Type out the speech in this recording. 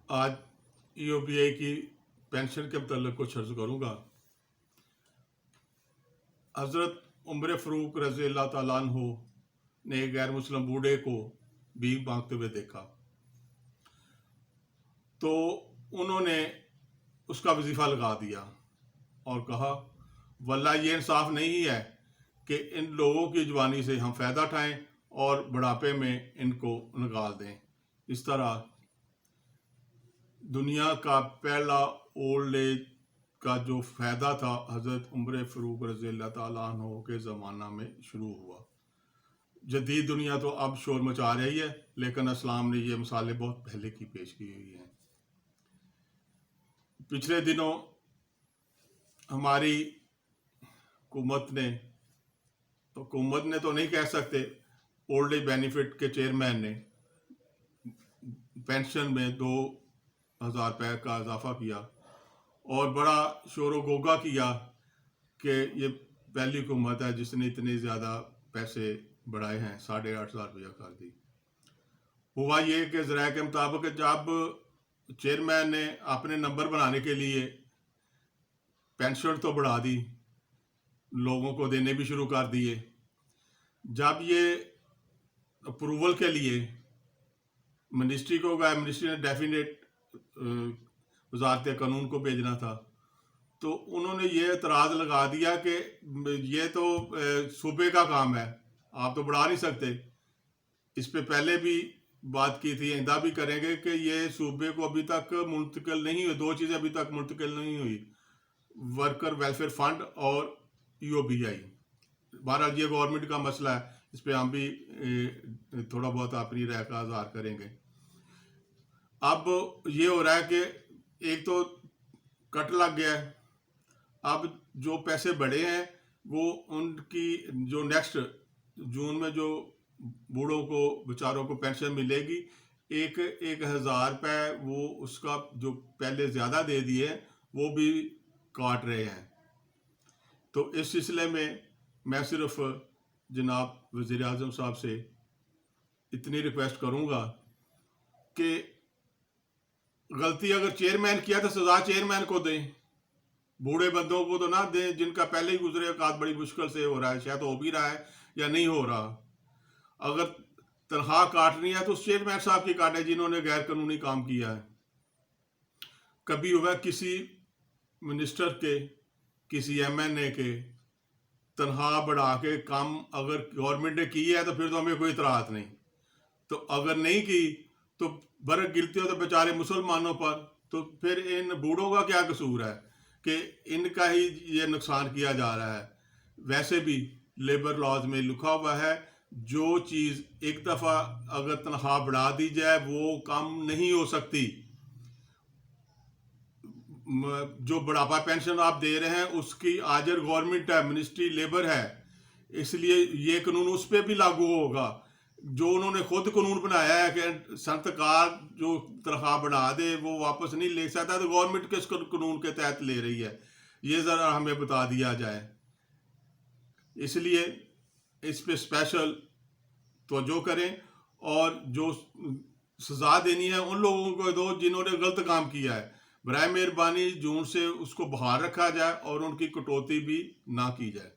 آج ای او پی آئی کی پینشن کے متعلق کچھ عرض کروں گا۔ حضرت عمر فاروق رضی اللہ تعالیٰ عنہ نے ایک غیر مسلم بوڑھے کو بھیک مانگتے ہوئے دیکھا، تو انہوں نے اس کا وظیفہ لگا دیا اور کہا واللہ یہ انصاف نہیں ہے کہ ان لوگوں کی جوانی سے ہم فائدہ اٹھائیں اور بڑھاپے میں ان کو نکال دیں۔ اس طرح دنیا کا پہلا اولڈ ایج کا جو فائدہ تھا حضرت عمر فاروق رضی اللہ تعالیٰ عنہ کے زمانہ میں شروع ہوا۔ جدید دنیا تو اب شور مچا رہی ہے، لیکن اسلام نے یہ مثالیں بہت پہلے کی پیش کی ہوئی ہیں۔ پچھلے دنوں ہماری حکومت نے تو نہیں کہہ سکتے، اولڈ ایج بینیفٹ کے چیئرمین نے پینشن میں 2000 روپے کا اضافہ کیا اور بڑا شور و غوغا کیا کہ یہ پہلی حکومت ہے جس نے اتنے زیادہ پیسے بڑھائے ہیں، 8,500 روپیہ کر دی۔ ہوا یہ کہ ذرائع کے مطابق جب چیئرمین نے اپنے نمبر بنانے کے لیے پینشن تو بڑھا دی، لوگوں کو دینے بھی شروع کر دیے، جب یہ اپروول کے لیے منسٹری کو گئے، منسٹری نے ڈیفینیٹ وزارت قانون کو بھیجنا تھا، تو انہوں نے یہ اعتراض لگا دیا کہ یہ تو صوبے کا کام ہے، آپ تو بڑھا نہیں سکتے۔ اس پہ پہلے بھی بات کی تھی، آئندہ بھی کریں گے کہ یہ صوبے کو ابھی تک منتقل نہیں ہوئی، 2 چیزیں ابھی تک منتقل نہیں ہوئی، ورکر ویلفیئر فنڈ اور ای او پی آئی۔ بہرحال یہ گورنمنٹ کا مسئلہ ہے، اس پہ ہم بھی تھوڑا بہت اپنی رائے کا اظہار کریں گے۔ اب یہ ہو رہا ہے کہ ایک تو کٹ لگ گیا ہے، اب جو پیسے بڑھے ہیں وہ ان کی جو نیکسٹ جون میں جو بوڑھوں کو بیچاروں کو پینشن ملے گی، 1,000 روپے وہ اس کا جو پہلے زیادہ دے دیے وہ بھی کاٹ رہے ہیں۔ تو اس سلسلے میں میں صرف جناب وزیر اعظم صاحب سے اتنی ریکویسٹ کروں گا کہ غلطی اگر چیئرمین کیا تو سزا چیئرمین کو دیں، بوڑھے بندوں کو تو نہ دیں جن کا پہلے ہی گزرے اوقات بڑی مشکل سے ہو رہا ہے، شاید ہو بھی رہا ہے یا نہیں ہو رہا۔ اگر تنخواہ کاٹنی ہے تو چیئرمین صاحب کی کاٹے جنہوں نے غیر قانونی کام کیا ہے۔ کبھی ہوا کسی منسٹر کے، کسی ایم این اے کے تنخواہ بڑھا کے کام اگر گورنمنٹ نے کی ہے تو پھر تو ہمیں کوئی اعتراض نہیں، تو اگر نہیں کی تو برق گرتی ہو تو بیچارے مسلمانوں پر، تو پھر ان بوڑھوں کا کیا قصور ہے کہ ان کا ہی یہ نقصان کیا جا رہا ہے۔ ویسے بھی لیبر لاز میں لکھا ہوا ہے جو چیز ایک دفعہ اگر تنخواہ بڑھا دی جائے وہ کم نہیں ہو سکتی۔ جو بڑھاپا پینشن آپ دے رہے ہیں اس کی آجر گورنمنٹ ہے، منسٹری لیبر ہے، اس لیے یہ قانون اس پہ بھی لاگو ہوگا۔ جو انہوں نے خود قانون بنایا ہے کہ صنعتکار جو تنخواہ بڑھا دے وہ واپس نہیں لے سکتا، تو گورنمنٹ کس قانون کے تحت لے رہی ہے، یہ ذرا ہمیں بتا دیا جائے۔ اس لیے اس پہ اسپیشل توجہ کریں اور جو سزا دینی ہے ان لوگوں کو دو جنہوں نے غلط کام کیا ہے۔ برائے مہربانی جون سے اس کو بحال رکھا جائے اور ان کی کٹوتی بھی نہ کی جائے۔